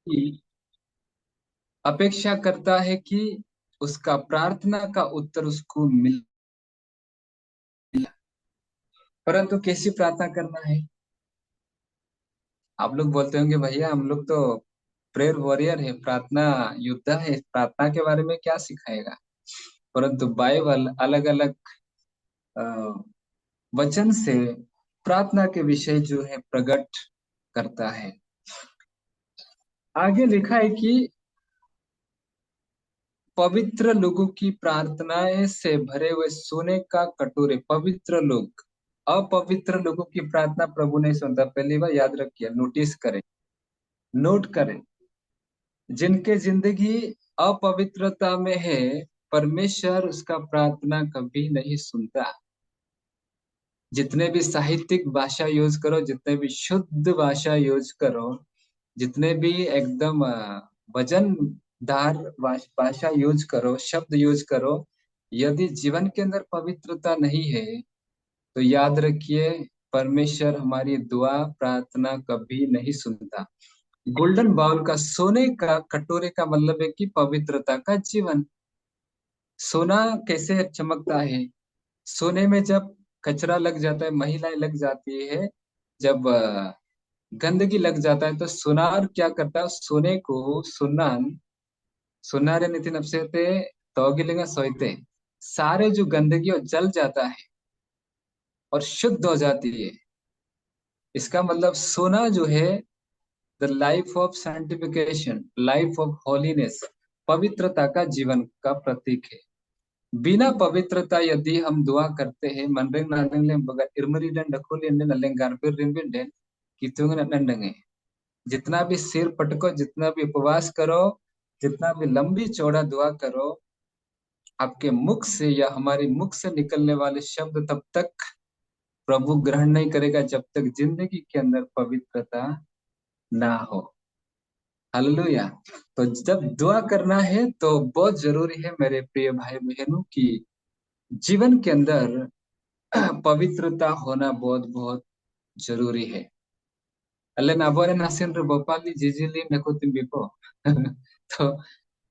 कि अपेक्षा करता है कि उसका प्रार्थना का उत्तर उसको मिले। परंतु कैसी प्रार्थना करना है? आप लोग बोलते होंगे भैया हम लोग तो प्रेयर वॉरियर है, प्रार्थना योद्धा है, प्रार्थना के बारे में क्या सिखाएगा? परंतु बाइबल अलग अलग वचन से प्रार्थना के विषय जो है प्रकट करता है। आगे लिखा है कि पवित्र लोगों की प्रार्थनाएं से भरे हुए सोने का कटोरे, पवित्र लोग, अपवित्र लोगों की प्रार्थना प्रभु नहीं सुनता। पहली बार याद रखिए, नोटिस करें, नोट करें। जिनके जिंदगी अपवित्रता में है, परमेश्वर उसका प्रार्थना कभी नहीं सुनता। जितने भी साहित्यिक भाषा यूज करो, जितने भी शुद्ध भाषा यूज करो, जितने भी एकदम वजनदार भाषा यूज करो, शब्द यूज करो, यदि जीवन के अंदर पवित्रता नहीं है तो याद रखिए परमेश्वर हमारी दुआ प्रार्थना कभी नहीं सुनता। गोल्डन बाउल का, सोने का कटोरे का मतलब है कि पवित्रता का जीवन। सोना कैसे चमकता है? सोने में जब कचरा लग जाता है, महिलाएं लग जाती है, जब गंदगी लग जाता है, तो सुनार क्या करता है? सोने को सुनान, सुनारे नितिन अपसेते तौगिलेंगे सोते, सारे जो गंदगी वो जल जाता है और शुद्ध हो जाती है। इसका मतलब सोना जो है the life of sanctification, life of holiness, पवित्रता का जीवन का प्रतीक है। बिना पवित्रता यदि हम दुआ करते हैं, मनरेंग नारेंग ले बगैर इरमरी डंड खोली नलें गारपीर रिम्बिन डेन कितुंग नंडंगे, जितना भी सिर पटको, जितना भी उपवास करो, जितना भी लंबी चौड़ा दुआ करो, आपके मुख से या हमारे मुख से निकलने वाले शब्द तब तक प्रभु ग्रहण नहीं करेगा जब तक जिंदगी के अंदर पवित्रता ना हो। हालेलुया। तो जब दुआ करना है तो बहुत जरूरी है मेरे प्रिय भाई बहनों की जीवन के अंदर पवित्रता होना बहुत बहुत जरूरी है। अल्ले ना बोरे नासिन रे बोपाली जिजिली नको तुम बिपो तो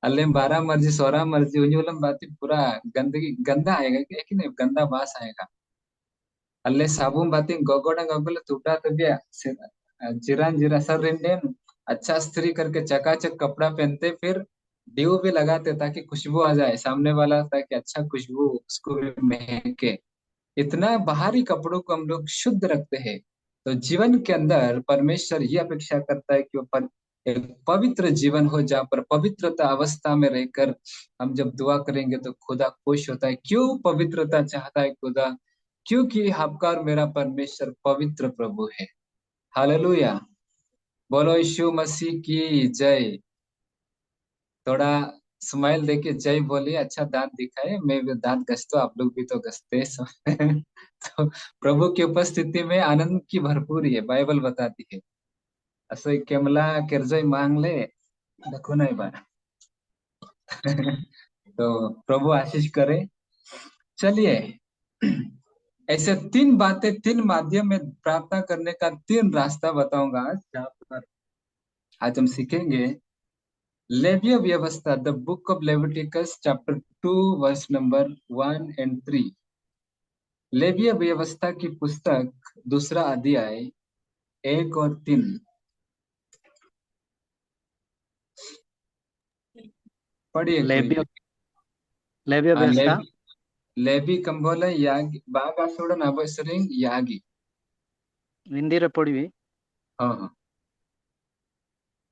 अल्ले बारह मर्जी सोलह मर्जी उन्हीं बात पूरा गंदगी गंदा आएगा कि नहीं, गंदा बास आएगा। अल्ले साबुन बाती गोगोड़ा गोगल टूटा तो बिया जिरान जिरा सर रिंडेन अच्छा स्त्री करके चकाचक कपड़ा पहनते, फिर ड्यू भी लगाते ताकि खुशबू आ जाए सामने वाला, ताकि अच्छा खुशबू उसको भी महके। इतना बाहरी कपड़ों को हम लोग शुद्ध रखते हैं। तो जीवन के अंदर परमेश्वर ये अपेक्षा करता है कि वो एक पवित्र जीवन हो, जहाँ पर पवित्रता अवस्था में रहकर हम जब दुआ करेंगे तो खुदा खुश होता है। क्यों पवित्रता चाहता है खुदा? क्योंकि आपका और मेरा परमेश्वर पवित्र प्रभु है। हालेलुया। बोलो यीशु मसीह की जय। थोड़ा स्माइल देके जय बोलिए, अच्छा दांत दिखाए, मैं भी दांत घसता हूं, आप लोग भी तो घसते हैं तो प्रभु की उपस्थिति में आनंद की भरपूरी है, बाइबल बताती है। असो केमला किरजोई मांग ले, देखो नहीं बार तो प्रभु आशीष करे। चलिए, ऐसे तीन बातें, तीन माध्यम में प्रार्थना करने का तीन रास्ता बताऊंगा आज, जहाँ पर आज हम सीखेंगे लेवीय व्यवस्था, the book of Leviticus chapter 2 verse number 1 and 3। लेवीय व्यवस्था की पुस्तक दूसरा अध्याय 1 और 3। पढ़िए कोई लेव्य भी। लेव्य हाँ, व्यवस्था लेवी कंबोला यागी बागा सोडन अवसरिंग यागी। हिंदी रे पढ़ी। हाँ हाँ।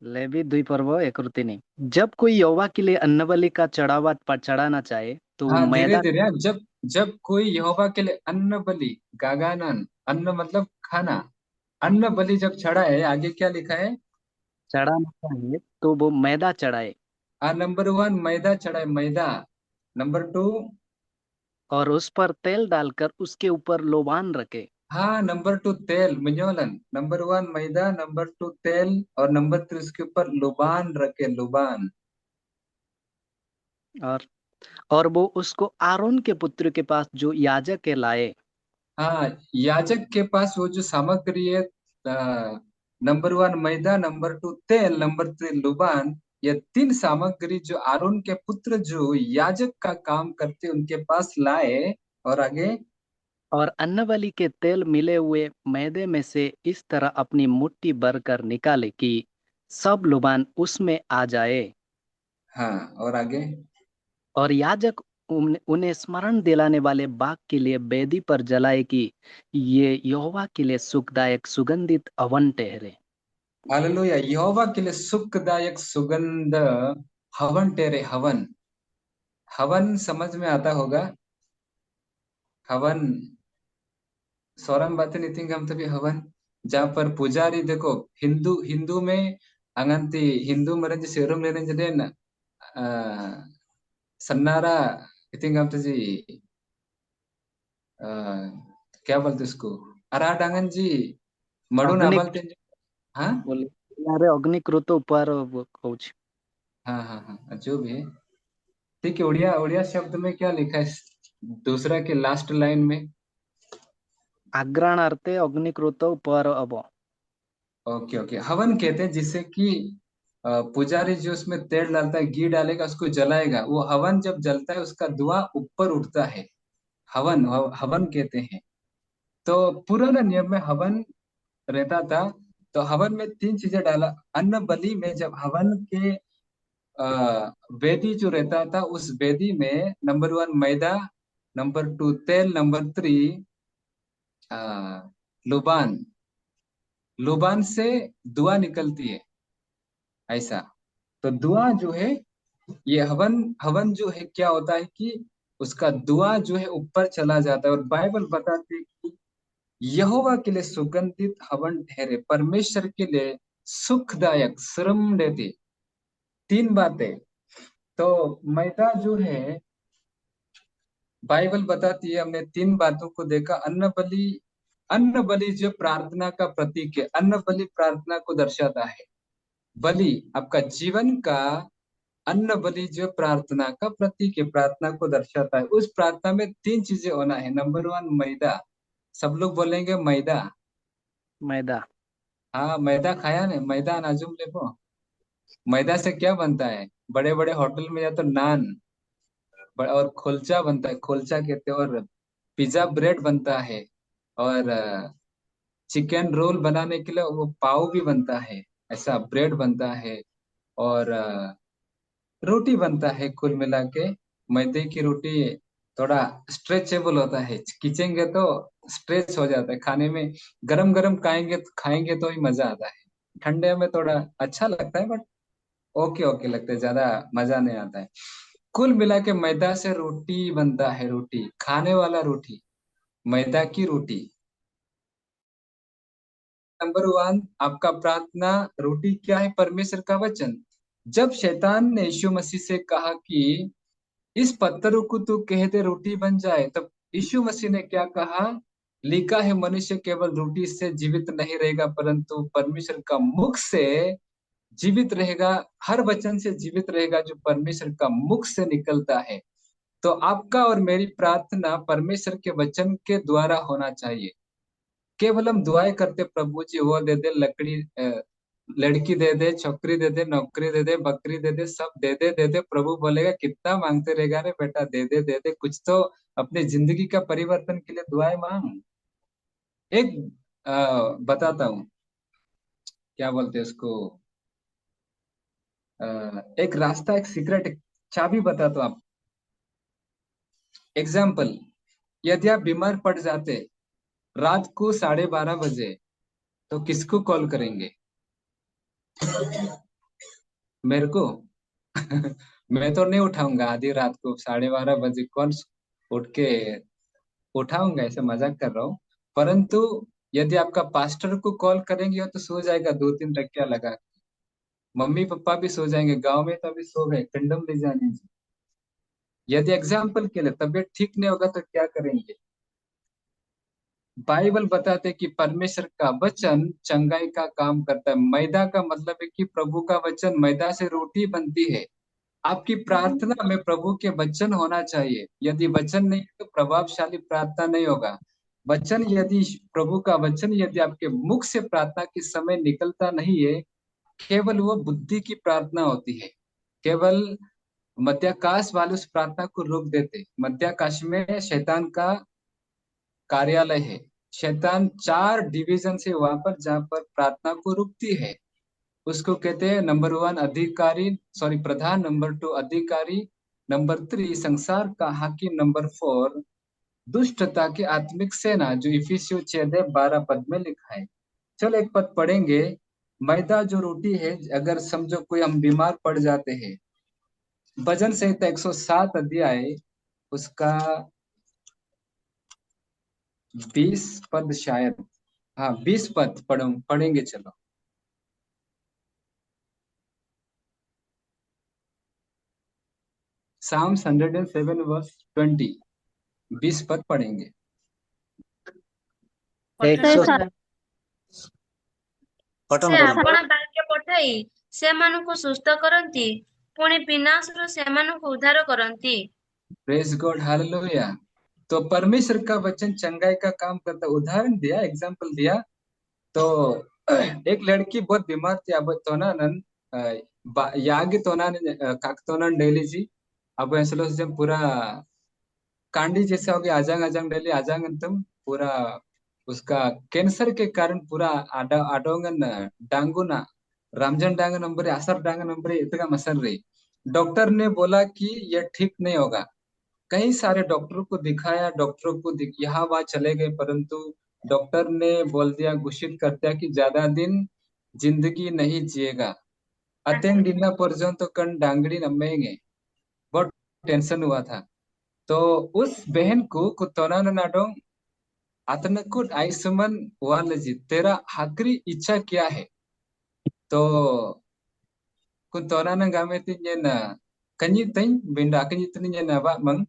लेवी 2 पर्व 1 और 3। जब कोई यहोवा के लिए अन्नबलि का चढ़ावा चढ़ाना चाहे तो हाँ, धीरे मैदा धीरे। जब जब कोई यहोवा के लिए अन्न बलि, गागानन, अन्न मतलब खाना, अन्न बलि जब चढ़ा है, आगे क्या लिखा है? चढ़ाना चाहे तो वो मैदा चढ़ाए नंबर 1 मैदा चढ़ाए, मैदा। नंबर 2, और उस पर तेल डालकर उसके ऊपर लोबान रखे। हाँ, नंबर 2 तेल मिजोलन। नंबर 1 मैदा, नंबर 2 तेल, और नंबर 3 उसके ऊपर लुबान रखे, लुबान। और और वो उसको आरोन के पुत्र के पास जो याजक के लाए। हाँ, याजक के पास वो जो सामग्री है, नंबर वन मैदा, नंबर टू तेल, नंबर थ्री लुबान। ये तीन सामग्री जो आरोन के पुत्र जो याजक का काम करते उनके पास लाए। और आगे। और अन्नबलि के तेल मिले हुए मैदे में से इस तरह अपनी मुट्ठी भर कर निकाले कि सब लुबान उसमें आ जाए। हाँ, और आगे। और याजक उन्हें स्मरण दिलाने वाले बाग के लिए वेदी पर जलाए कि ये यहोवा के लिए सुखदायक सुगंधित हवन ठहरे। हालेलुया, यहोवा के लिए सुखदायक सुगंध हवन तेरे हवन। हवन समझ में आता होगा। हवन सौरम बातें नहीं थिंक हम तभी हवन, जहाँ पर पुजारी देखो। हिंदू हिंदू में अंगंती हिंदू मरज सेरुम लेने जदे न सन्नारा आई थिंक हम जी क्या बोलते उसको, अराडांगन जी मड़ू अग्नि नामल तें। हाँ बोले अरे अग्निकृत ऊपर वो कौच। हाँ हाँ हाँ, जो भी है। ठीक है, उड़िया उड़िया शब्द में क्या लिखा है दूसरा के लास्ट लाइन में? अग्रणार्थे अग्निकृत ऊपर अब। ओके ओके, हवन कहते हैं जिससे कि पुजारी जो उसमें तेल डालता है, घी डालेगा, उसको जलाएगा। वो हवन जब जलता है उसका धुआं ऊपर उठता है। हवन हवन कहते हैं। तो पुराना नियम में हवन रहता था। तो हवन में तीन चीजें डाला। अन्न बलि में जब हवन के वेदी जो रहता था, उस वेदी में नंबर वन मैदा, नंबर टू तेल, नंबर थ्री लुबान। लुबान से धुआं निकलती है, ऐसा। तो धुआं जो है, ये हवन हवन जो है क्या होता है कि उसका धुआं जो है ऊपर चला जाता है। और बाइबल बताती है कि यहोवा के लिए सुगंधित हवन ठहरे, परमेश्वर के लिए सुखदायक श्रम देती। तीन बातें। तो मैदा जो है, बाइबल बताती है, हमने तीन बातों को देखा। अन्न बलि, अन्न बलि जो प्रार्थना का प्रतीक है, अन्न बलि प्रार्थना को दर्शाता है। बलि आपका जीवन का, अन्न बलि जो प्रार्थना का प्रतीक है, प्रार्थना को दर्शाता है। उस प्रार्थना में तीन चीजें होना है। नंबर वन मैदा, सब लोग बोलेंगे मैदा। मैदा। हाँ, मैदा खाया ने, मैदा नाजुम लेको। मैदा से क्या बनता है? बड़े बड़े होटल में या तो नान और खोलचा बनता है, खोलचा कहते हैं। और पिज्जा ब्रेड बनता है। और चिकन रोल बनाने के लिए वो पाव भी बनता है, ऐसा ब्रेड बनता है। और रोटी बनता है। कुल मिला के मैदे की रोटी थोड़ा स्ट्रेचेबल होता है, खींचेंगे तो स्ट्रेच हो जाता है खाने में। गरम गरम खाएंगे तो ही मजा आता है। ठंडे में थोड़ा अच्छा लगता है, बट ओके ओके लगता है, ज्यादा मजा नहीं आता है। कुल मिला के मैदा से रोटी बनता है, रोटी खाने वाला रोटी, मैदा की रोटी। नंबर वन आपका प्रार्थना रोटी क्या है? परमेश्वर का वचन। जब शैतान ने यीशु मसीह से कहा कि इस पत्थरों को तू कह दे रोटी बन जाए, तब यीशु मसीह ने क्या कहा? लिखा है मनुष्य केवल रोटी से जीवित नहीं रहेगा, परंतु परमेश्वर का मुख से जीवित रहेगा। हर वचन से जीवित रहेगा जो परमेश्वर का मुख से निकलता है। तो आपका और मेरी प्रार्थना परमेश्वर के वचन के द्वारा होना चाहिए। केवल हम दुआएं करते, प्रभु जी वो दे दे, लड़की दे दे, छोकरी दे दे, नौकरी दे दे, बकरी दे दे, सब दे दे। प्रभु बोलेगा कितना मांगते रहेगा रे बेटा, दे दे कुछ तो अपनी जिंदगी का परिवर्तन के लिए दुआएं मांग। एक बताता हूँ, क्या बोलते हैं उसको, एक रास्ता, एक सीक्रेट, एक चाबी बताता हूँ आप। एग्जाम्पल, यदि आप बीमार पड़ जाते रात को 12:30 बजे, तो किसको कॉल करेंगे? मेरे को? मैं तो नहीं उठाऊंगा आधी रात को 12:30 बजे, कौन उठ के उठाऊंगा? ऐसे मजाक कर रहा हूँ। परंतु यदि आपका पास्टर को कॉल करेंगे तो सो जाएगा 2-3 टक्या लगा के। मम्मी पापा भी सो जाएंगे, गांव में तो अभी सो गए, पिंडम ले जाने जी। यदि एग्जाम्पल के लिए तबीयत ठीक नहीं होगा तो क्या करेंगे? बाइबल बताते कि परमेश्वर का वचन चंगाई का काम करता है। मैदा का मतलब है कि प्रभु का वचन, मैदा से रोटी बनती है। आपकी प्रार्थना में प्रभु के वचन होना चाहिए। यदि वचन नहीं है तो प्रभावशाली प्रार्थना नहीं होगा। वचन यदि प्रभु का वचन यदि आपके मुख से प्रार्थना के समय निकलता नहीं है, केवल वो बुद्धि की प्रार्थना होती है। केवल मध्याकाश वाले उस प्रार्थना को रोक देते। मध्याकाश में शैतान का कार्यालय है। शैतान 4 डिवीजन से वहां पर जहां पर प्रार्थना को रुकती है, उसको कहते हैं नंबर 1 अधिकारी, सॉरी प्रधान, नंबर 2 अधिकारी, नंबर 3 संसार का हाकिम, नंबर 4 दुष्टता की आत्मिक सेना, जो इफिसियों 6:12 पद में लिखा है। चल एक पद पढ़ेंगे। मैदा जो रोटी है, अगर समझो कोई हम बीमार पड़ जाते हैं, भजन संहिता 107 अध्याय उसका 20 पद शायद, हाँ 20 पद पढ़ेंगे चलो। Psalms 107 वर्स 20, 20 पद पढ़ेंगे। एक ସେ सौ ଆପଣ ବାକ୍ୟ ପଠାଇ ସେମାନଙ୍କୁ ସୁସ୍ଥ କରନ୍ତି, ପୁଣି ବିନାଶରୁ ସେମାନଙ୍କୁ ଉଦ୍ଧାର କରନ୍ତି। Praise God, hallelujah. तो परमेश्वर का वचन चंगाई का काम करता। उदाहरण दिया, एग्जाम्पल दिया। तो एक लड़की बहुत बीमार थी। अब तोनानन यागी तोनान काकतोनान डेली जी, अब ऐसा जब पूरा कांडी जैसा हो गया, आजांग आजांग डेली आजांग तुम पूरा उसका कैंसर के कारण पूरा आडोंगन डांगुना रामजन डांग नंबर असर डांग नंबर इतना मसर रही। डॉक्टर ने बोला कि यह ठीक नहीं होगा। कई सारे डॉक्टरों को दिखाया, डॉक्टरों को यहाँ वहां चले गए, परंतु डॉक्टर ने बोल दिया, घोषित कर दिया कि ज्यादा दिन जिंदगी नहीं जिएगा। अतेंग डिना पर्यंत कन डांगड़ी नमेंगे। बहुत टेंशन हुआ था। तो उस बहन को कुतोना नाडोंग अतनकुट आइसमन वालजी, तेरा आखिरी इच्छा क्या है? तो कुतोना न गामे तीन कंजी तीन बिंडा कंजी तीन नवा मंग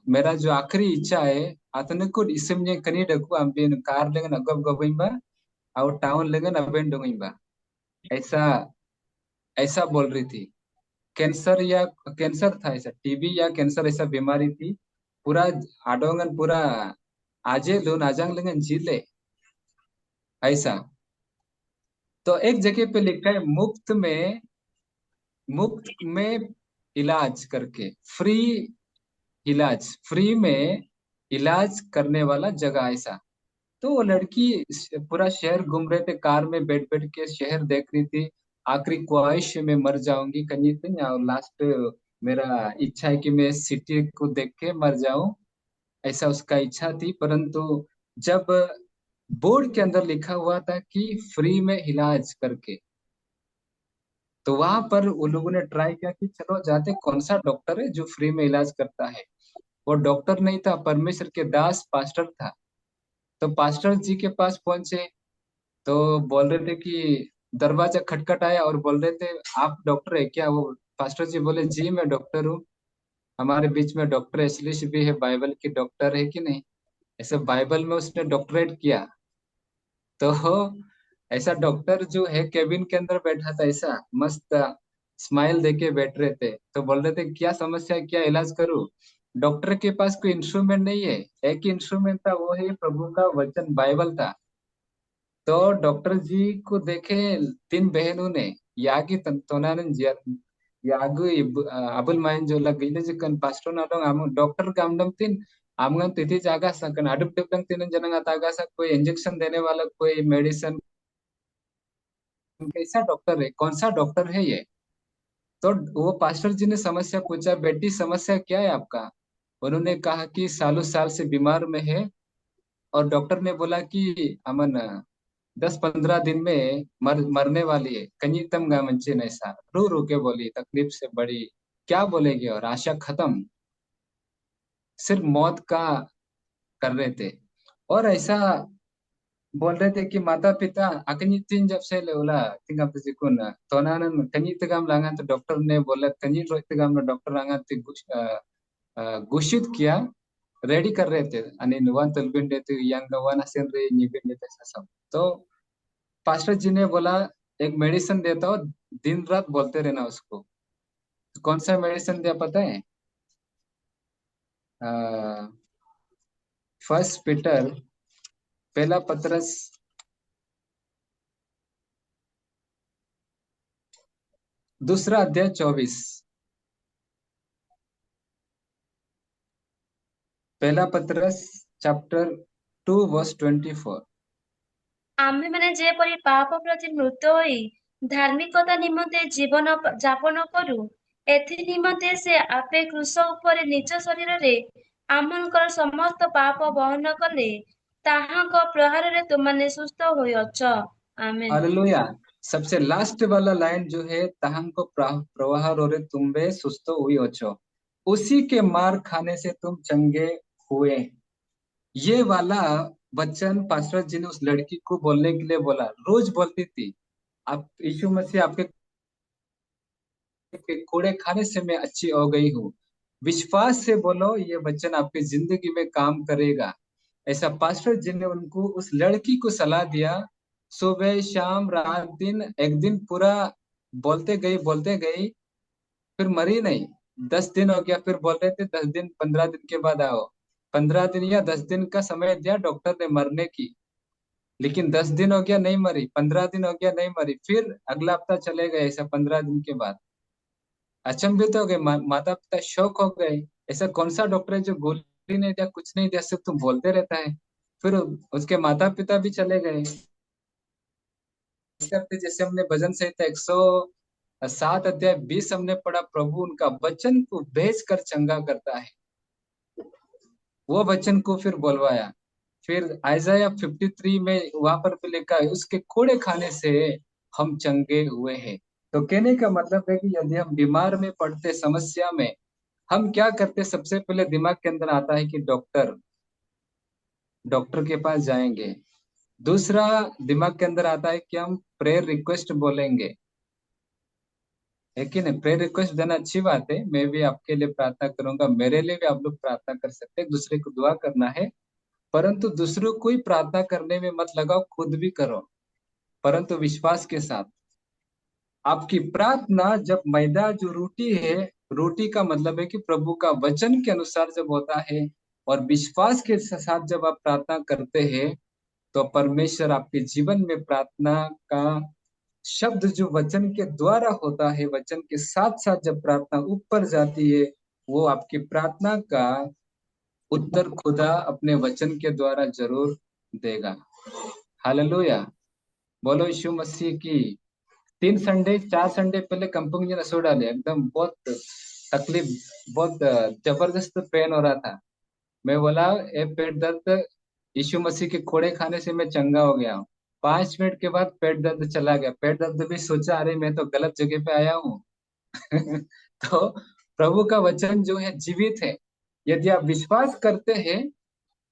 मेरा जो आखिरी इच्छा है, अतनकुट इसम ने कनी डकु अम्बिन कार लेंगे नगब गबिंबा और टाउन लेंगे नबेन डोंगिंबा। ऐसा ऐसा बोल रही थी। कैंसर या कैंसर था, ऐसा टीबी या कैंसर ऐसा बीमारी थी। पूरा आडोंगन पूरा आजे लोन आजांग लेंगन जिले ऐसा। तो एक जगह पे लिखा है मुफ्त में इलाज करके, फ्री इलाज, फ्री में इलाज करने वाला जगह ऐसा। तो वो लड़की पूरा शहर घूम रहे थे, कार में बैठ बैठ के शहर देख रही थी। आखिरी ख्वाहिश में मर जाऊंगी कहीं नहीं, और लास्ट मेरा इच्छा है कि मैं सिटी को देख के मर जाऊं, ऐसा उसका इच्छा थी। परंतु जब बोर्ड के अंदर लिखा हुआ था कि फ्री में इलाज करके, तो वहां पर उन लोगों ने ट्राई किया कि चलो जाते, कौन सा डॉक्टर है जो फ्री में इलाज करता है। वो डॉक्टर नहीं था, परमेश्वर के दास पास्टर था। तो पास्टर जी के पास पहुंचे, तो बोल रहे थे कि दरवाजा खटखटाया और बोल रहे थे, आप डॉक्टर है क्या? वो पास्टर जी बोले, जी मैं डॉक्टर हूँ। हमारे बीच में डॉक्टर एशलिश भी है, बाइबल की डॉक्टर है कि नहीं। ऐसे बाइबल में उसने डॉक्टरेट किया। तो ऐसा डॉक्टर जो है केबिन के अंदर बैठा था, ऐसा मस्त स्माइल देके बैठ रहे थे। तो बोल रहे थे, क्या समस्या है, क्या इलाज करूं? डॉक्टर के पास कोई इंस्ट्रूमेंट नहीं है, एक ही इंस्ट्रूमेंट था, वो है प्रभु का वचन, बाइबल था। तो डॉक्टर जी को देखे 3 बहनों ने, यागी तोनानन यागु अबुल माइन जो लग गई जो कन पास्टर ना डोंग आम डॉक्टर का आमदम तीन आमगन तिथि जागा सकन अडुप डुप तीन जनंग तागा सा कोई इंजेक्शन देने वाला, कोई मेडिसिन, कैसा डॉक्टर है, कौन सा डॉक्टर है ये? तो वो पास्टर जी ने समस्या पूछा, बेटी समस्या क्या है आपका? उन्होंने कहा कि सालों साल से बीमार में है, और डॉक्टर ने बोला कि अमन 10-15 दिन में मरने वाली है। कहीं तम गा मंचे ऐसा रो रो के बोली, तकलीफ से बड़ी क्या बोलेगी, और आशा खत्म, सिर्फ मौत का कर रहे थे। और ऐसा बोल रहे थे कि माता पिता अकनी तीन जब से लेवला तिंगा पिजिकुन तोनानन कनी तगाम लांगा, तो डॉक्टर ने बोला कनी रोज तगाम डॉक्टर आंगा घोषित किया, रेडी कर रहे थे अनि नुवान तलबिंडे तो यंग वन असेन रे निबिंडे तैसा सब। तो पास्टर जी ने बोला, एक मेडिसिन देता हो, दिन रात बोलते रहना उसको। कौन सा मेडिसिन दिया पता है? फर्स्ट पीटर, पहला पतरस, दूसरा अध्याय 24। पहला पतरस चैप्टर 2 verse 24। ଆମ୍ଭେମାନେ ଯେପରି ପାପ ପ୍ରତି ମୃତ ହୋଇ ଧାର୍ମିକତା ନିମନ୍ତେ ଜୀବନ ଯାପନ କରୁ, ଏଥି ନିମନ୍ତେ ସେ ଆପେ କ୍ରୁଶ ଉପରେ ନିଜ ଶରୀରରେ ଆମମାନଙ୍କର ସମସ୍ତ ପାପ ବହନ କଲେ, ତାହାଙ୍କ ପ୍ରହାରରେ ତୁମମାନେ ସୁସ୍ଥ ହୋଇଅଛ। ଆମେନ୍। हालेलुया। सबसे लास्ट वाला लाइन जो है, तहांको प्रवाह रे तुम्बे सुस्त हुई अछो, उसी के मार खाने से तुम चंगे हुए। ये वाला वचन पास्टर जी ने उस लड़की को बोलने के लिए बोला, रोज बोलती थी, आप यीशु मसीह आपके कोड़े खाने से मैं अच्छी हो गई हूँ। विश्वास से बोलो, ये वचन आपकी जिंदगी में काम करेगा। ऐसा पास्टर जी ने उनको, उस लड़की को सलाह दिया। सुबह शाम रात दिन, एक दिन पूरा बोलते गई, फिर मरी नहीं। 10 दिन हो गया, फिर बोल रहे थे 10 दिन 15 दिन के बाद आओ। 15 दिन या 10 दिन का समय दिया डॉक्टर ने मरने की, लेकिन 10 दिन हो गया नहीं मरी, 15 दिन हो गया नहीं मरी, फिर अगला हफ्ता चले गए। ऐसा 15 दिन के बाद अचंभित हो गए, माता पिता शौक हो गए। ऐसा कौन सा डॉक्टर है जो गोली नहीं दिया, कुछ नहीं दिया, सिर्फ तुम बोलते रहता है। फिर उसके माता पिता भी चले गए। इसके हफ्ते जैसे हमने भजन संहिता 107 अध्याय 20 हमने पढ़ा, प्रभु उनका वचन को भेज कर चंगा करता है। वो वचन को फिर बोलवाया। फिर आइजाया 53 में वहां पर भी लिखा है, उसके कोड़े खाने से हम चंगे हुए हैं। तो कहने का मतलब है कि यदि हम बीमार में पड़ते, समस्या में, हम क्या करते, सबसे पहले दिमाग के अंदर आता है कि डॉक्टर, डॉक्टर के पास जाएंगे। दूसरा दिमाग के अंदर आता है कि हम प्रेयर रिक्वेस्ट बोलेंगे, है कि नहीं? प्रेयर रिक्वेस्ट देना अच्छी बात है, मैं भी आपके लिए प्रार्थना करूंगा, मेरे लिए भी आप लोग प्रार्थना कर सकते हैं, दूसरे को दुआ करना है। परंतु दूसरों को ही प्रार्थना करने में मत लगाओ, खुद भी करो, परंतु विश्वास के साथ। आपकी प्रार्थना जब मैदा जो रोटी है, रोटी का मतलब है कि प्रभु का वचन के अनुसार जब होता है और विश्वास के साथ जब आप प्रार्थना करते हैं, तो परमेश्वर आपके जीवन में प्रार्थना का शब्द जो वचन के द्वारा होता है, वचन के साथ साथ जब प्रार्थना ऊपर जाती है, वो आपकी प्रार्थना का उत्तर खुदा अपने वचन के द्वारा जरूर देगा। हालेलुया। बोलो यीशु मसीह की। 3 संडे 4 संडे पहले कंपनी ने सो डाले, एकदम बहुत तकलीफ, बहुत जबरदस्त पेन हो रहा था। मैं बोला, ए पेट दर्द, यीशु मसीह के कोड़े खाने से मैं चंगा हो गया हूँ। 5 मिनट के बाद पेट दर्द चला गया। पेट दर्द भी सोचा, अरे मैं तो गलत जगह पे आया हूँ। तो प्रभु का वचन जो है जीवित है। यदि आप विश्वास करते हैं,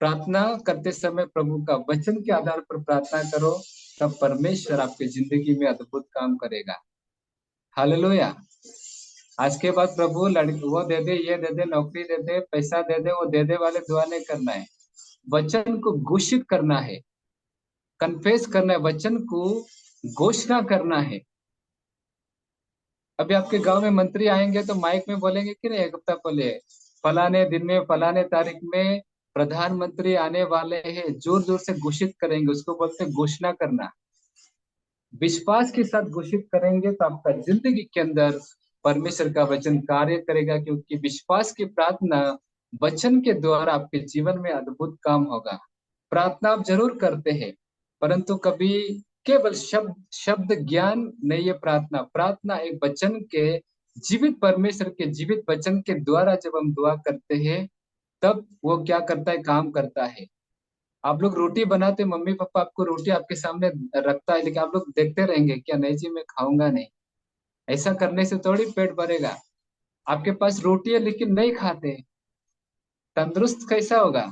प्रार्थना करते समय प्रभु का वचन के आधार पर प्रार्थना करो, तब परमेश्वर आपकी जिंदगी में अद्भुत काम करेगा। हालेलुया। आज के बाद प्रभु लड़की वो दे दे, ये दे दे, नौकरी दे दे, पैसा दे दे, वो दे दे वाले दुआ नहीं करना है। वचन को घोषित करना है, कन्फेस करना है, वचन को घोषणा करना है। अभी आपके गांव में मंत्री आएंगे तो माइक में बोलेंगे कि नहीं, एक हफ्ता पहले, फलाने दिन में फलाने तारीख में प्रधानमंत्री आने वाले हैं, जोर जोर से घोषित करेंगे, उसको बोलते हैं घोषणा करना। विश्वास के साथ घोषित करेंगे तो आपका जिंदगी के अंदर परमेश्वर का वचन कार्य करेगा, क्योंकि विश्वास की प्रार्थना वचन के द्वारा आपके जीवन में अद्भुत काम होगा। प्रार्थना आप जरूर करते हैं, परंतु कभी केवल शब्द शब्द ज्ञान नहीं है प्रार्थना। प्रार्थना एक वचन के, जीवित परमेश्वर के जीवित वचन के द्वारा जब हम दुआ करते हैं, तब वो क्या करता है, काम करता है। आप लोग रोटी बनाते, मम्मी पापा आपको रोटी आपके सामने रखता है, लेकिन आप लोग देखते रहेंगे, क्या नहीं जी मैं खाऊंगा नहीं। ऐसा करने से थोड़ी पेट भरेगा। आपके पास रोटी है लेकिन नहीं खाते, तंदुरुस्त कैसा होगा?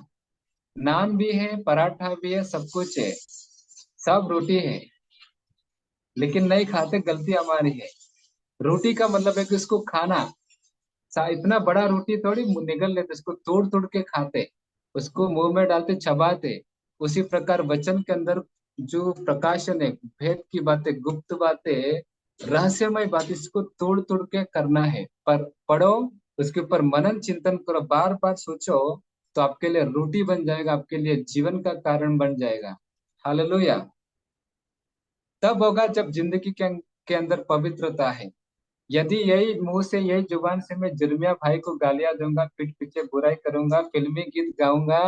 नान भी है, पराठा भी है, सब कुछ है, सब रोटी है, लेकिन नहीं खाते, गलती हमारी है। रोटी का मतलब है कि उसको खाना, इतना बड़ा रोटी थोड़ी निगल लेते, उसको तोड़ तोड़ के खाते, उसको मुंह में डालते, चबाते। उसी प्रकार वचन के अंदर जो प्रकाशन है, भेद की बातें, गुप्त बातें, रहस्यमय बात, इसको तोड़ तोड़ के करना है। पर पढ़ो, उसके ऊपर मनन चिंतन करो, बार बार सोचो, तो आपके लिए रोटी बन जाएगा, आपके लिए जीवन का कारण बन जाएगा। हालेलुया। तब होगा जब जिंदगी के अंदर पवित्रता है। यदि यही मुंह से, यही जुबान से मैं जिर्मिया भाई को गालियां दूंगा, पीठ पीछे बुराई करूंगा, फिल्मी गीत गाऊंगा,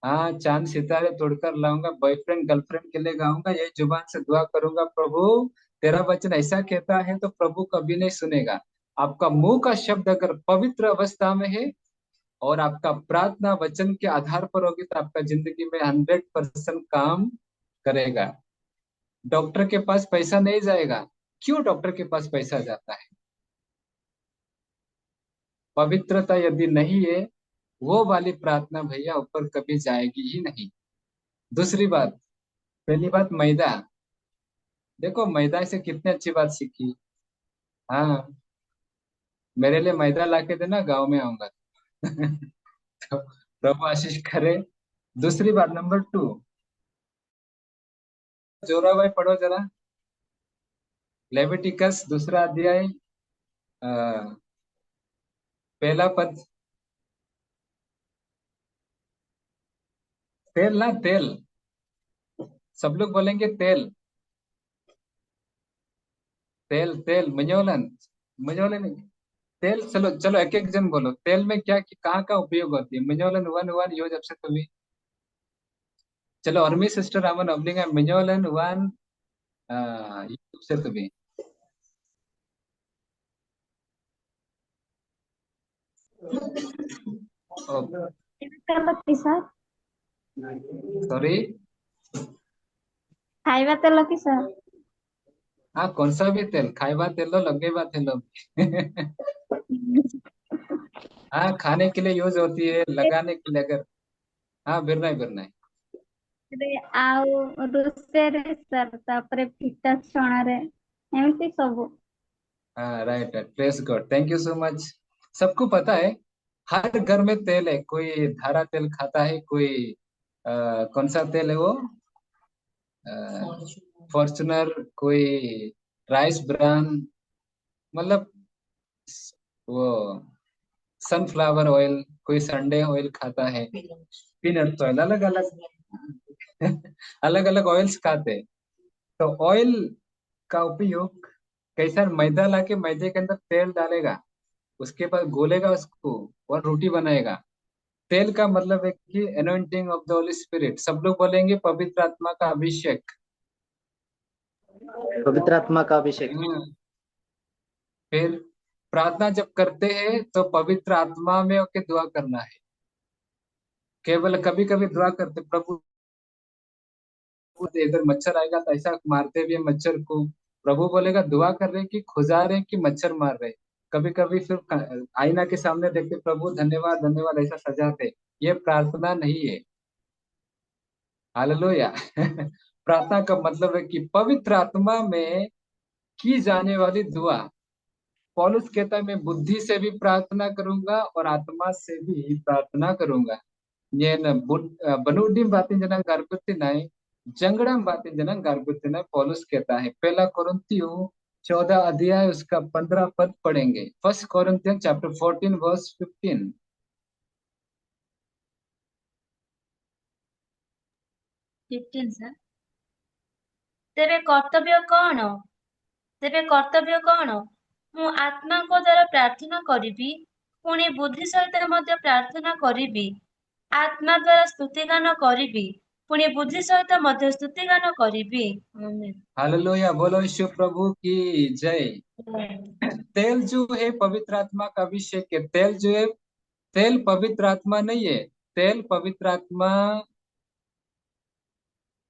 हाँ चांद सितारे तोड़कर लाऊंगा, बॉयफ्रेंड गर्लफ्रेंड के लिए गाऊंगा, यही जुबान से दुआ करूंगा, प्रभु तेरा वचन ऐसा कहता है, तो प्रभु कभी नहीं सुनेगा। आपका मुंह का शब्द अगर पवित्र अवस्था में है और आपका प्रार्थना वचन के आधार पर होगी, तो आपका जिंदगी में 100% काम करेगा। डॉक्टर के पास पैसा नहीं जाएगा। क्यों डॉक्टर के पास पैसा जाता है? पवित्रता यदि नहीं है, वो वाली प्रार्थना भैया ऊपर कभी जाएगी ही नहीं। दूसरी बात, पहली बात मैदा। देखो मैदा से कितनी अच्छी बात सीखी। हाँ, मेरे लिए मैदा ला के देना, गाँव में आऊंगा। तो प्रभु आशीष करे। दूसरी बात, नंबर 2, जोरा भाई पढ़ो जरा, लेविटिकस दूसरा अध्याय, पहला पद। तेल ना, तेल। सब लोग बोलेंगे तेल, तेल तेल, मजोलन, मजोलन। तेल, चलो चलो एक एक जन बोलो, तेल में क्या कहाँ का उपयोग होती है? मजोलन वन वन यूज आपसे तुम्हें। चलो अर्मी सिस्टर अमन अबलिंग मजोलन वन यूज से तुम्हें। ତେଲ କି ସାର୍? सॉरी। ଖାଇବା ତେଲ କି ସାର୍? हाँ, कौन सा भी तेल, खाइबा तेलो लगेबा तेलो। हाँ, खाने के लिए यूज होती है, लगाने के लिए अगर। हाँ, बिरना है, बिरना है। ଆଉ ରୋଷେଇରେ ସାର୍, ତାପରେ ପିଠା ଛଣାରେ, ଏମିତି ସବୁ। हाँ, right right, press God, thank you so much. सबको पता है, हर घर में तेल है। कोई धारा तेल खाता है, कोई कौन सा तेल है वो, फॉर्चुनर, कोई राइस ब्रान, मतलब वो सनफ्लावर ऑयल, कोई संडे ऑयल खाता है, पीनट ऑयल, अलग अलग अलग अलग ऑयल्स खाते हैं। तो ऑयल का उपयोग कैसा, मैदा लाके मैदे के अंदर तेल डालेगा, उसके बाद गोलेगा उसको और रोटी बनाएगा। तेल का मतलब है कि anointing of the Holi spirit. सब लोग बोलेंगे पवित्र आत्मा का अभिषेक। पवित्र आत्मा का अभिषेक। फिर प्रार्थना जब करते हैं तो पवित्र आत्मा में होके दुआ करना है। केवल कभी कभी दुआ करते, प्रभु इधर मच्छर आएगा तो ऐसा मारते भी हैं मच्छर को, प्रभु बोलेगा दुआ कर रहे कि खुजा रहे कि मच्छर मार रहे। कभी कभी फिर आईना के सामने देखते, प्रभु धन्यवाद धन्यवाद ऐसा सजाते। ये प्रार्थना नहीं है। हालेलुया। प्रार्थना का मतलब है कि पवित्र आत्मा में की जाने वाली दुआ। पौलुस कहता है मैं बुद्धि से भी प्रार्थना करूंगा और आत्मा से भी प्रार्थना करूंगा। ये न बनुडिम बातें जना गारगुती नाय, जंगड़म बातें जना गारगुती नाय, पौलुस कहता है। पहला कोरिन्थियों 14 अध्याय उसका 15 पद पढ़ेंगे। First Corinthian chapter 14 verse 15। 15 sir. ତେବେ କର୍ତ୍ତବ୍ୟ କଣ? ତେବେ କର୍ତ୍ତବ୍ୟ କଣ? ମୁଁ ଆତ୍ମାଙ୍କ ଦ୍ୱାରା ପ୍ରାର୍ଥନା କରିବି, ପୁଣି ବୁଦ୍ଧି ସହିତ ମଧ୍ୟ ପ୍ରାର୍ଥନା କରିବି। ଆତ୍ମା ଦ୍ୱାରା ସ୍ତୁତିଗାନ କରିବି, ପୁଣି ବୁଦ୍ଧି ସହିତ ମଧ୍ୟ ସ୍ତୁତିଗାନ କରିବି। ଆମେନ୍। हालेलुया, बोलो यीशु प्रभु की जय। तेल जो है पवित्र आत्मा का अभिषेक है। तेल जो है, तेल पवित्र आत्मा नहीं है। तेल पवित्र आत्मा,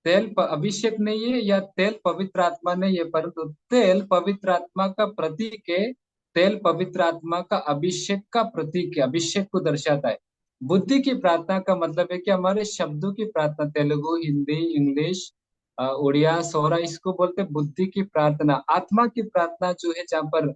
अभिषेक नहीं है, या तेल पवित्र आत्मा नहीं है, परंतु तेल पवित्र आत्मा का प्रतीक है। तेल पवित्र आत्मा का अभिषेक का प्रतीक है, अभिषेक को दर्शाता है। बुद्धि की प्रार्थना का मतलब है कि हमारे शब्दों की प्रार्थना, तेलुगु, हिंदी, इंग्लिश, उड़िया, सोहरा, इसको बोलते हैं बुद्धि की प्रार्थना। आत्मा की प्रार्थना जो है, जहाँ पर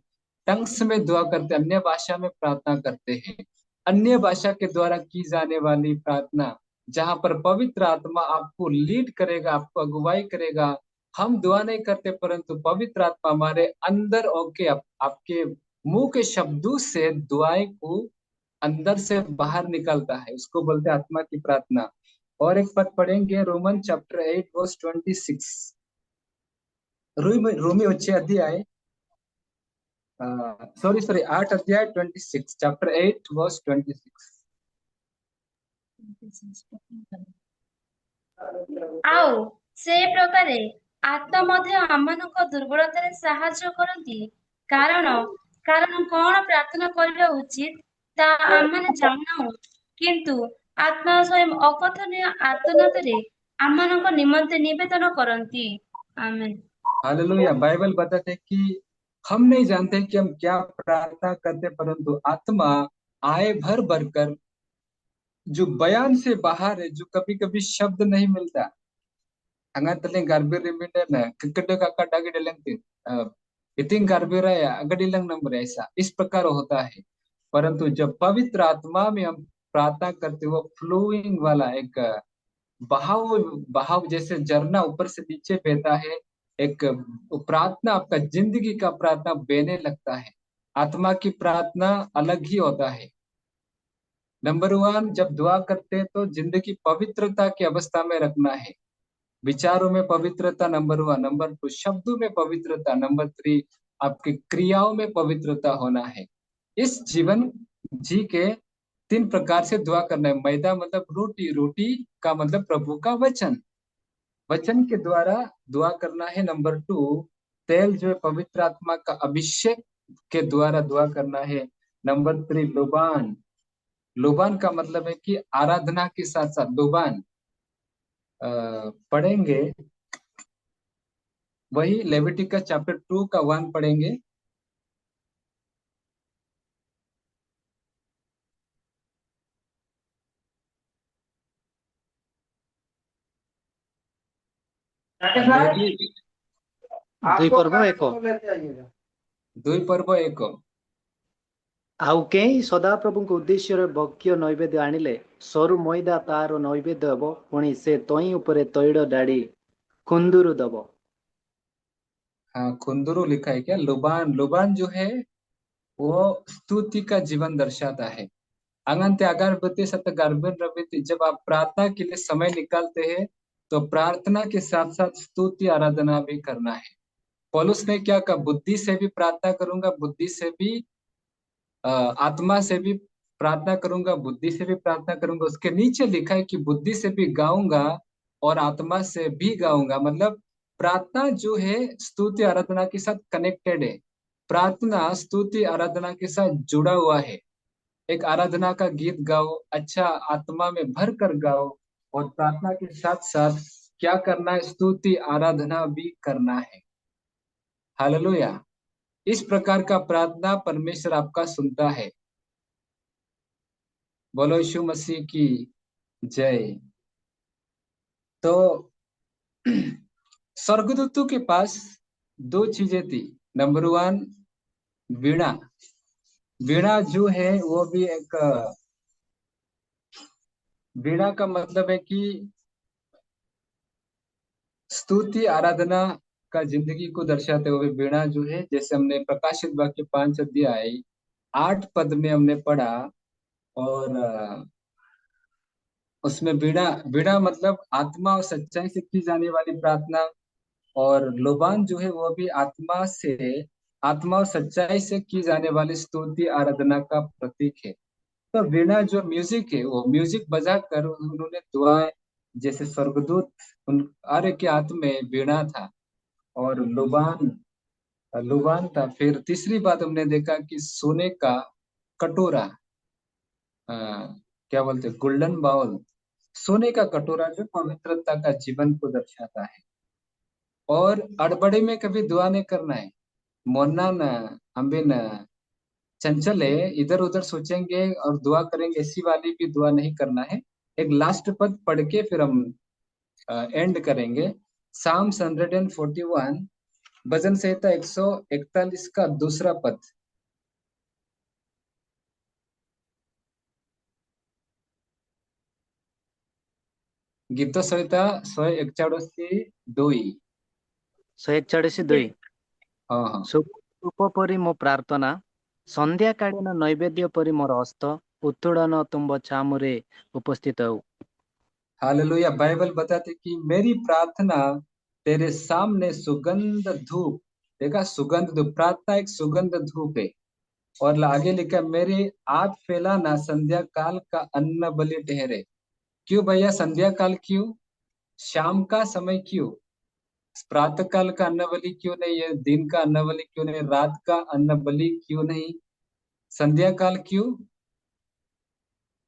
टंग्स में दुआ करते, अन्य भाषा में प्रार्थना करते हैं, अन्य भाषा के द्वारा की जाने वाली प्रार्थना, जहां पर पवित्र आत्मा आपको लीड करेगा, आपको अगुवाई करेगा। हम दुआ नहीं करते, परंतु पवित्र आत्मा हमारे अंदर होके आपके मुंह के शब्दों से दुआएं को अंदर से बाहर निकलता है, उसको बोलते हैं आत्मा की प्रार्थना। और एक पद पढ़ेंगे, रोमन चैप्टर 8 वर्स 26। रोमी వచ్చే अध्याय, सॉरी सॉरी 8 अध्याय 26, चैप्टर 8 वर्स 26। ଆଉ ସେ ପ୍ରକାରେ ଆତ୍ମା ମଧ୍ୟ ଆମମାନଙ୍କ ଦୁର୍ବଳତାରେ ସାହାଯ୍ୟ କରନ୍ତି। କାରଣ କାରଣ କଣ ପ୍ରାର୍ଥନା କରିବା ଉଚିତ ତାହା ଆମମାନେ ଜାଣିନାହୁଁ, କିନ୍ତୁ ଆତ୍ମା ସ୍ୱୟଂ ଅକଥନୀୟ ଆର୍ତ୍ତନାଦରେ ଆମମାନଙ୍କ ନିମନ୍ତେ ନିବେଦନ କରନ୍ତି। ଆମେନ୍। हालेलुया। बाइबल बताते हैं कि हम नहीं जानते कि हम क्या प्रार्थना करते, परंतु आत्मा आए भर भर कर, जो बयान से बाहर है, जो कभी कभी शब्द नहीं मिलता। Angateleng garbir riminde na kekede kakak dagi delengtin इतिंग गड़बड़ है अगडिलंग नंबर ऐसा इस प्रकार होता है। परंतु जब पवित्र आत्मा में हम प्रार्थना करते हो, फ्लोइंग वाला एक बहाव बहाव जैसे झरना ऊपर से नीचे बहता है, एक प्रार्थना आपका जिंदगी का प्रार्थना बहने लगता है। आत्मा की प्रार्थना अलग ही होता है। नंबर वन, जब दुआ करते हैं तो जिंदगी पवित्रता की अवस्था में रखना है। विचारों में पवित्रता नंबर वन, नंबर टू शब्दों में पवित्रता, नंबर थ्री आपकी क्रियाओं में पवित्रता होना है। इस जीवन जी के तीन प्रकार से दुआ करना है। मैदा मतलब रोटी, रोटी का मतलब प्रभु का वचन, वचन के द्वारा दुआ करना है। नंबर टू, तेल जो है पवित्र आत्मा का अभिषेक के द्वारा दुआ करना है। नंबर थ्री, लोबान, लोबान का मतलब है कि आराधना के साथ साथ लोबान पढ़ेंगे, वही लेविटिकस चैप्टर 2 का 1 पढ़ेंगे। दुई पर्व एक दुई पर्व एक। आउ केही सदाप्रभुଙ୍କ उद्देश्ୟରେ ଭକ୍ଷ୍ୟ ନୈବେଦ୍ୟ ଆଣିଲେ ସରୁ ମଇଦା ତାର ନୈବେଦ୍ୟ ହେବ, ପୁଣି ସେ ତଇଁ ଉପରେ ତୈଳ ଢାଳି କୁନ୍ଦୁରୁ ଦବ। हाँ, खुंदरू लिखा है क्या? लुबान, लुबान जो है वो स्तुति का जीवन दर्शाता है। अंगंत अगरबत्ती सत्य गर्भिन रविति, जब आप प्रार्थना के लिए समय निकालते हैं तो प्रार्थना के साथ साथ स्तुति आराधना भी करना है। पौलुस ने क्या कहा? बुद्धि से भी प्रार्थना करूंगा, बुद्धि से भी आत्मा से भी प्रार्थना करूंगा, बुद्धि से भी प्रार्थना करूंगा। उसके नीचे लिखा है कि बुद्धि से भी गाऊंगा और आत्मा से भी गाऊंगा। मतलब प्रार्थना जो है स्तुति आराधना के साथ कनेक्टेड है। प्रार्थना स्तुति आराधना के साथ जुड़ा हुआ है। एक आराधना का गीत गाओ, अच्छा आत्मा में भर कर गाओ, और प्रार्थना के साथ साथ क्या करना है? स्तुति आराधना भी करना है। हालेलुया। इस प्रकार का प्रार्थना परमेश्वर आपका सुनता है। बोलो यीशु मसीह की जय। तो स्वर्गदूतों के पास दो चीजें थी। नंबर वन, वीणा। वीणा जो है वो भी एक, वीणा का मतलब है कि स्तुति आराधना का जिंदगी को दर्शाते हुए वीणा जो है, जैसे हमने प्रकाशित वाक्य 5 अध्याय 8 पद में हमने पढ़ा। और उसमें वीणा, वीणा मतलब आत्मा और सच्चाई से की जाने वाली प्रार्थना। और लोबान जो है वो भी आत्मा से, आत्मा और सच्चाई से की जाने वाली स्तुति आराधना का प्रतीक है। तो वीणा जो म्यूजिक है, वो म्यूजिक बजा कर उन्होंने दुआएं, जैसे स्वर्गदूत उन आर्य के हाथ में वीणा था और लुबान, लुबान था। फिर तीसरी बात हमने देखा कि सोने का कटोरा, अ, क्या बोलते, गोल्डन बाउल, सोने का कटोरा जो पवित्रता का जीवन को दर्शाता है। और अड़बड़े में कभी दुआ नहीं करना है। मोन्ना न अम्बे न चंचल है, इधर उधर सोचेंगे और दुआ करेंगे, ऐसी वाली भी दुआ नहीं करना है। एक लास्ट पद पढ़ के फिर हम एंड करेंगे। साम्स 141, भजन संहिता 141 का दूसरा पद। गीत संहिता 141 141 हाँ हाँ। ଧୂପ ପରି ମୋ ପ୍ରାର୍ଥନା, ସନ୍ଧ୍ୟାକାଳୀନ ନୈବେଦ୍ୟ ପରି ମୋର ହସ୍ତ, उत्तुडन तुम्ब छामुरे उपस्थित हौ। हालेलुया। बाइबल बताते कि मेरी प्रार्थना तेरे सामने सुगंध धूप, देखा सुगंध धूप, प्रार्थना एक सुगंध धूप है। और आगे लिखा मेरे हाथ फैलाना संध्या काल का अन्न बलि ठहरे। क्यों भैया संध्या काल क्यों? शाम का समय क्यों? प्रातः काल का अन्न बलि क्यों नहीं है? दिन का अन्न बलि क्यों नहीं? रात का अन्न बलि क्यों नहीं? संध्या काल क्यों?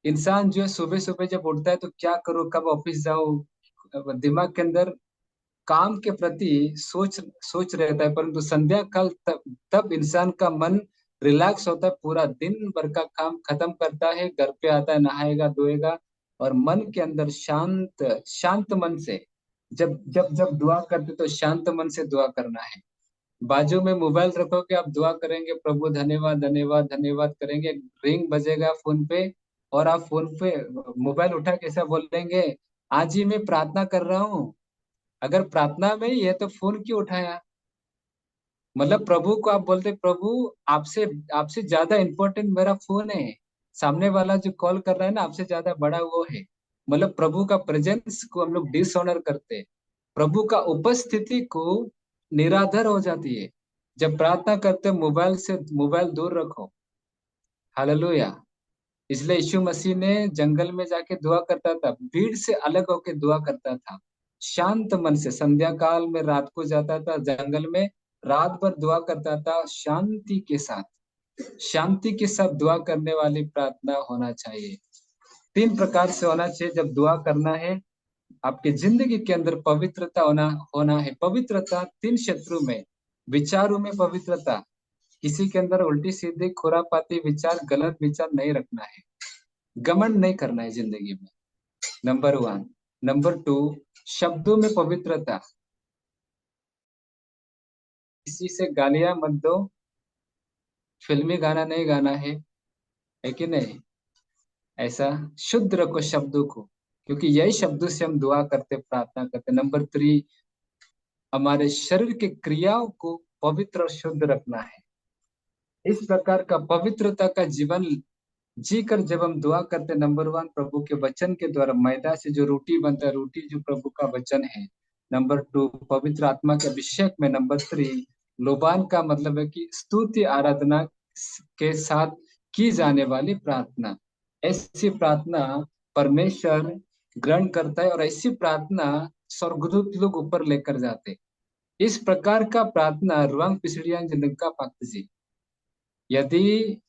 इंसान जो है सुबह सुबह जब उठता है तो क्या करो, कब ऑफिस जाओ, दिमाग के अंदर काम के प्रति सोच सोच रहता है। परंतु संध्या काल तब इंसान का मन रिलैक्स होता है, पूरा दिन भर का काम खत्म करता है, घर पे आता है, नहाएगा धोएगा और मन के अंदर शांत शांत मन से जब जब जब दुआ करते तो शांत मन से दुआ करना है। बाजू में मोबाइल रखोगे, आप दुआ करेंगे, प्रभु धन्यवाद धन्यवाद धन्यवाद करेंगे, रिंग बजेगा फोन पे और आप फोन पे मोबाइल उठा के ऐसा बोलेंगे, आज ही मैं प्रार्थना कर रहा हूँ। अगर प्रार्थना में ही है तो फोन क्यों उठाया? मतलब प्रभु को आप बोलते प्रभु आपसे आपसे ज्यादा इंपॉर्टेंट मेरा फोन है, सामने वाला जो कॉल कर रहा है ना आपसे ज्यादा बड़ा वो है। मतलब प्रभु का प्रेजेंस को हम लोग डिसऑनर करते हैं, प्रभु का उपस्थिति को निरादर हो जाती है। जब प्रार्थना करते मोबाइल से मोबाइल दूर रखो। हालेलुया। इसलिए यीशु मसीह ने जंगल में जाके दुआ करता था, भीड़ से अलग होकर दुआ करता था, शांत मन से। संध्या काल में रात को जाता था जंगल में, रात भर दुआ करता था शांति के साथ। शांति के साथ दुआ करने वाली प्रार्थना होना चाहिए। तीन प्रकार से होना चाहिए जब दुआ करना है। आपकी जिंदगी के अंदर पवित्रता होना होना है। पवित्रता तीन क्षेत्रों में, विचारों में पवित्रता, किसी के अंदर उल्टी सीधी खुरापाती विचार गलत विचार नहीं रखना है, घमंड नहीं करना है जिंदगी में, नंबर वन। नंबर टू, शब्दों में पवित्रता, किसी से गालियां मत दो, फिल्मी गाना नहीं गाना है कि नहीं? ऐसा शुद्ध रखो शब्दों को, क्योंकि यही शब्दों से हम दुआ करते प्रार्थना करते। नंबर थ्री, हमारे शरीर के क्रियाओं को पवित्र और शुद्ध रखना है। इस प्रकार का पवित्रता का जीवन जी कर जब हम दुआ करते, नंबर वन, प्रभु के वचन के द्वारा मैदा से जो रोटी बनता है, रोटी जो प्रभु का वचन है। नंबर टू, पवित्र आत्मा के अभिषेक में। नंबर थ्री, लोबान का मतलब है कि स्तुति आराधना के साथ की जाने वाली प्रार्थना। ऐसी प्रार्थना परमेश्वर ग्रहण करता है और ऐसी प्रार्थना स्वर्गदूत लोग ऊपर लेकर जाते। इस प्रकार का प्रार्थना रुआंग पिसड़ियां जिनका भक्त जी, यदि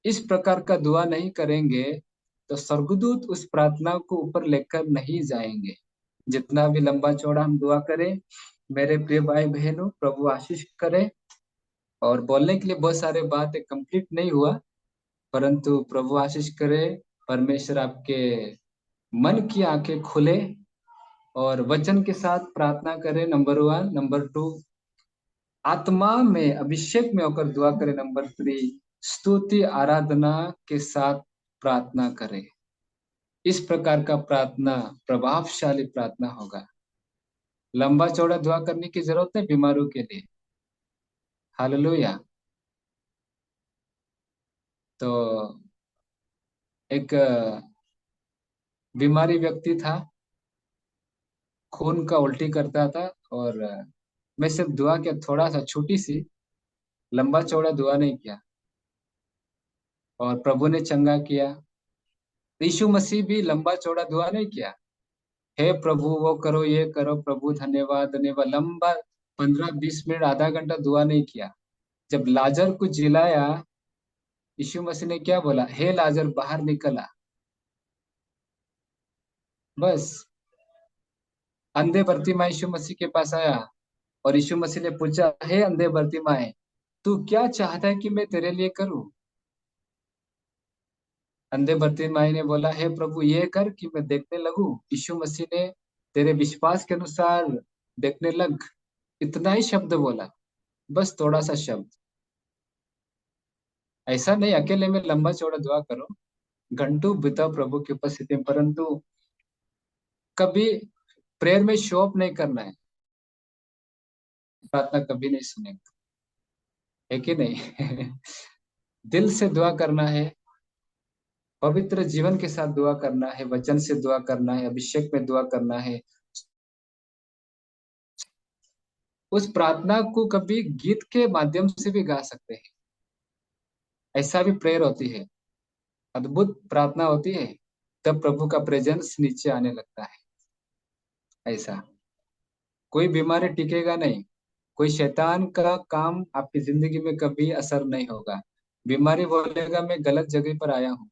इस प्रकार का दुआ नहीं करेंगे तो स्वर्गदूत उस प्रार्थना को ऊपर लेकर नहीं जाएंगे। जितना भी लंबा चौड़ा हम दुआ करें, मेरे प्रिय भाई बहनों, प्रभु आशीष करे। और बोलने के लिए बहुत सारे बात है, कंप्लीट नहीं हुआ, परंतु प्रभु आशीष करे। परमेश्वर आपके मन की आंखें खुले और वचन के साथ प्रार्थना करें, नंबर वन। नंबर टू, आत्मा में अभिषेक में होकर दुआ करें। नंबर थ्री, स्तुति आराधना के साथ प्रार्थना करें। इस प्रकार का प्रार्थना प्रभावशाली प्रार्थना होगा। लंबा चौड़ा दुआ करने की जरूरत है बीमारों के लिए। हालेलुया। तो एक बीमारी व्यक्ति था, खून का उल्टी करता था, और मैं सिर्फ दुआ किया, थोड़ा सा छोटी सी, लंबा चौड़ा दुआ नहीं किया, और प्रभु ने चंगा किया। यीशु मसीह भी लंबा चौड़ा दुआ नहीं किया, हे प्रभु वो करो ये करो, प्रभु धन्यवाद धन्यवाद, लंबा 15-20 मिनट आधा घंटा दुआ नहीं किया। जब लाजर को जिलाया, यीशु मसीह ने क्या बोला? हे लाजर बाहर निकला। बस। अंधे बर्तिमाई यीशु मसीह के पास आया और यीशु मसीह ने पूछा, हे अंधे बर्तिमाई, तू क्या चाहता है कि मैं तेरे लिए करूं? अंधे बर्तिमाई ने बोला, हे प्रभु ये कर कि मैं देखने लगूं। यीशु मसीह ने, तेरे विश्वास के अनुसार देखने लग, इतना ही शब्द बोला, बस थोड़ा सा शब्द। ऐसा नहीं अकेले में लंबा चौड़ा दुआ करो, घंटों बिताओ प्रभु की उपस्थिति में, परंतु कभी प्रेयर में शो ऑफ नहीं करना है, प्रार्थना कभी नहीं सुनेगा, है कि नहीं? दिल से दुआ करना है, पवित्र जीवन के साथ दुआ करना है, वचन से दुआ करना है, अभिषेक में दुआ करना है। उस प्रार्थना को कभी गीत के माध्यम से भी गा सकते हैं, ऐसा भी प्रेयर होती है, अद्भुत प्रार्थना होती है। तब प्रभु का प्रेजेंस नीचे आने लगता है। ऐसा कोई बीमारी टिकेगा नहीं, कोई शैतान का काम आपकी जिंदगी में कभी असर नहीं होगा। बीमारी बोलेगा मैं गलत जगह पर आया हूँ।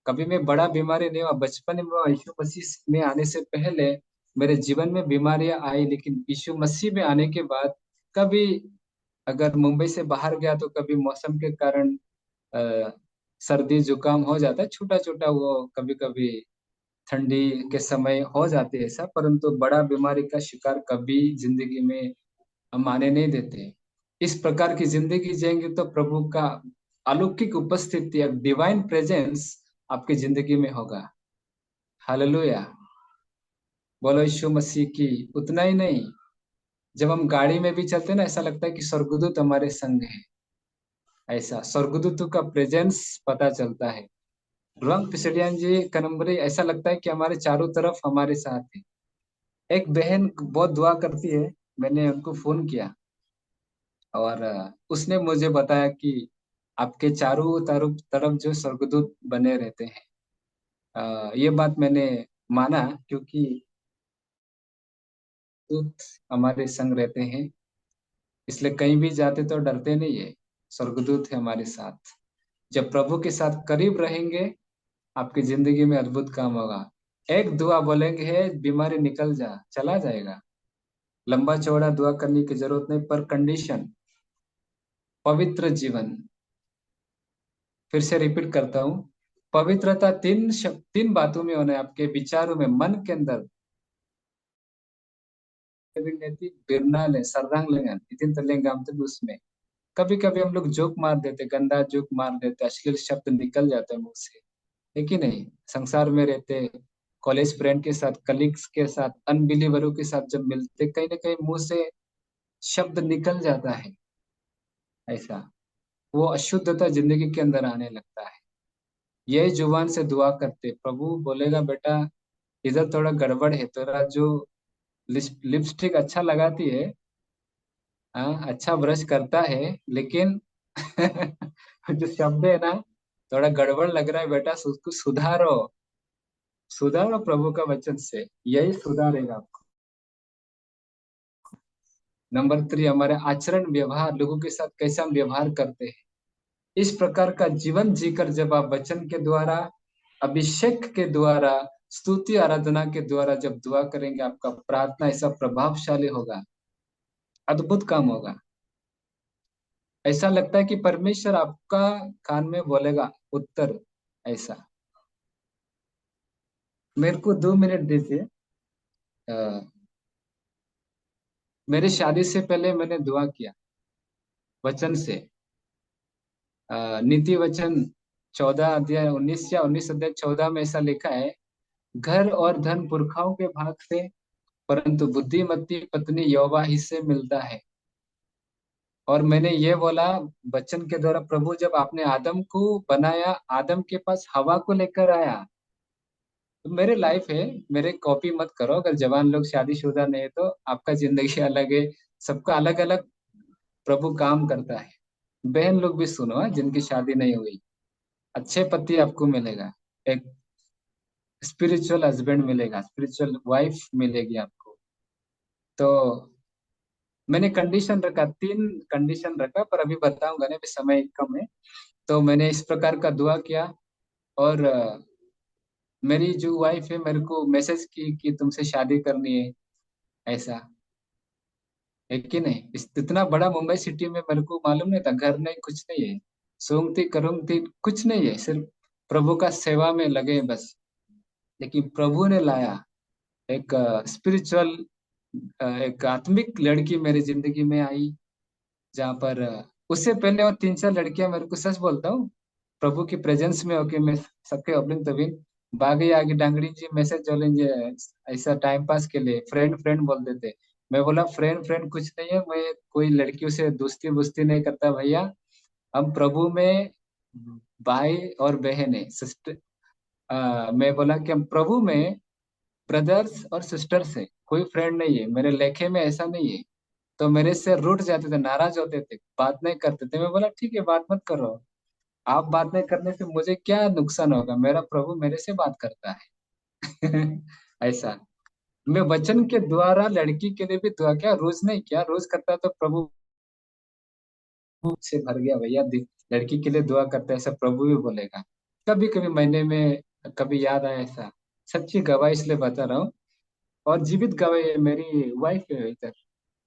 कभी मैं बड़ा बीमारी नहीं हुआ, बचपन में यीशु मसीह में आने से पहले मेरे जीवन में बीमारियां आई, लेकिन यीशु मसीह में आने के बाद कभी अगर मुंबई से बाहर गया तो कभी मौसम के कारण अ, सर्दी जुकाम हो जाता है, छोटा छोटा वो कभी कभी ठंडी के समय हो जाते हैं ऐसा, परंतु बड़ा बीमारी का शिकार कभी जिंदगी में हम आने नहीं देते। इस प्रकार की जिंदगी जिएंगे तो प्रभु का अलौकिक उपस्थिति, एक डिवाइन प्रेजेंस आपकी जिंदगी में होगा। हालेलुया, बोलो यीशु मसीह की। उतना ही नहीं, जब हम गाड़ी में भी चलते हैं ना, ऐसा लगता है कि स्वर्गदूत हमारे संग है। ऐसा स्वर्गदूतों का प्रेजेंस पता चलता है। रंग पिसडियान जी कनम्बरी, ऐसा लगता है कि हमारे चारों तरफ हमारे साथ है। एक बहन बहुत दुआ करती है, मैंने उनको फोन किया और उसने मुझे बताया कि आपके चारों तरफ तरफ जो स्वर्गदूत बने रहते हैं। ये बात मैंने माना, क्योंकि दूत हमारे संग रहते हैं, इसलिए कहीं भी जाते तो डरते नहीं है। स्वर्गदूत है हमारे साथ। जब प्रभु के साथ करीब रहेंगे, आपकी जिंदगी में अद्भुत काम होगा। एक दुआ बोलेंगे, बीमारी निकल जा, चला जाएगा। लंबा चौड़ा दुआ करने की जरूरत नहीं, पर कंडीशन पवित्र जीवन। फिर से रिपीट करता हूँ, पवित्रता तीन बातों में होना है, आपके विचारों में, मन के अंदर। उसमें कभी कभी हम लोग जोक मार देते, गंदा जोक मार देते, अश्लील शब्द निकल जाते हैं मुंह से, है कि नहीं? संसार में रहते, कॉलेज फ्रेंड के साथ, कलीग्स के साथ, अनबिलीवरों के साथ जब मिलते, कहीं ना कहीं मुंह से शब्द निकल जाता है। ऐसा वो अशुद्धता जिंदगी के अंदर आने लगता है। यही जुबान से दुआ करते, प्रभु बोलेगा बेटा इधर थोड़ा गड़बड़ है, तेरा जो लिपस्टिक अच्छा लगाती है, हाँ अच्छा ब्रश करता है, लेकिन जो शब्द है ना, थोड़ा गड़बड़ लग रहा है बेटा, उसको सुधारो। सुधारो प्रभु का वचन से, यही सुधारेगा आपको। नंबर 3, हमारे आचरण व्यवहार, लोगों के साथ कैसा हम व्यवहार करते हैं। इस प्रकार का जीवन जीकर जब आप वचन के द्वारा, अभिषेक के द्वारा, स्तुति आराधना के द्वारा जब दुआ करेंगे, आपका प्रार्थना ऐसा प्रभावशाली होगा, अद्भुत काम होगा। ऐसा लगता है कि परमेश्वर आपका कान में बोलेगा उत्तर। ऐसा मेरे को 2 मिनट दीजिए। अ, मेरे शादी से पहले मैंने दुआ किया वचन से। नीति वचन 14 अध्याय 19 या 19 अध्याय 14 में ऐसा लिखा है, घर और धन पुरखाओं के भाग से, परंतु बुद्धिमती पत्नी यहोवा ही से मिलता है। और मैंने ये बोला वचन के द्वारा, प्रभु जब आपने आदम को बनाया, आदम के पास हवा को लेकर आया। तो मेरे लाइफ है, मेरे कॉपी मत करो। अगर जवान लोग शादीशुदा नहीं है तो आपका जिंदगी अलग है, सबका अलग अलग प्रभु काम करता है। बहन लोग भी सुनो, जिनकी शादी नहीं हुई, अच्छे पति आपको मिलेगा, एक स्पिरिचुअल हस्बैंड मिलेगा, स्पिरिचुअल वाइफ मिलेगी आपको। तो मैंने कंडीशन रखा, 3 कंडीशन रखा, पर अभी बताऊंगा नहीं, अभी समय कम है। तो मैंने इस प्रकार का दुआ किया, और मेरी जो वाइफ है मेरे को मैसेज की कि तुमसे शादी करनी है। ऐसा है कि नहीं? इतना बड़ा मुंबई सिटी में मेरे को मालूम नहीं था, घर नहीं, कुछ नहीं है, सूंघती करूंगती कुछ नहीं है, सिर्फ प्रभु का सेवा में लगे बस। लेकिन प्रभु ने लाया एक स्पिरिचुअल, एक आत्मिक लड़की मेरी जिंदगी में आई, जहाँ पर उससे पहले और 3 4 लड़कियां, मेरे को सच बोलता हूँ, प्रभु की प्रेजेंस में होके मैं सबके अबिन तबिन बागी आगे डांगड़ी जी मैसेज चलेंगे, ऐसा टाइम पास के लिए फ्रेंड फ्रेंड बोल देते। मैं बोला फ्रेंड फ्रेंड कुछ नहीं है, मैं कोई लड़कियों से दोस्ती वोस्ती नहीं करता भैया, हम प्रभु में भाई और बहनें, सिस्टर, मैं बोला कि हम प्रभु में ब्रदर्स और सिस्टर्स है, कोई फ्रेंड नहीं है, मेरे लेखे में ऐसा नहीं है। तो मेरे से रूठ जाते थे, नाराज होते थे, बात नहीं करते थे। मैं बोला ठीक है, बात मत करो, आप बात नहीं करने से मुझे क्या नुकसान होगा, मेरा प्रभु मेरे से बात करता है। ऐसा। मैं वचन के द्वारा लड़की के लिए भी दुआ किया, रोज नहीं किया, रोज करता तो प्रभु से भर गया भैया, लड़की के लिए दुआ करता है ऐसा प्रभु भी बोलेगा। कभी कभी महीने में कभी याद आया ऐसा। सच्ची गवाही इसलिए बता रहा हूँ, और जीवित गवाही है, मेरी वाइफ है इधर।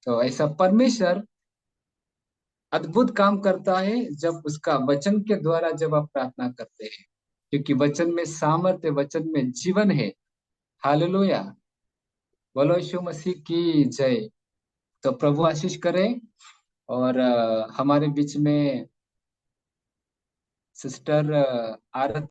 तो ऐसा परमेश्वर अद्भुत काम करता है जब उसका वचन के द्वारा जब आप प्रार्थना करते हैं, क्योंकि वचन में सामर्थ्य, वचन में जीवन है। हालेलुया। बोलो यीशु मसीह की जय। तो प्रभु आशीष करे। और हमारे बीच में सिस्टर आरती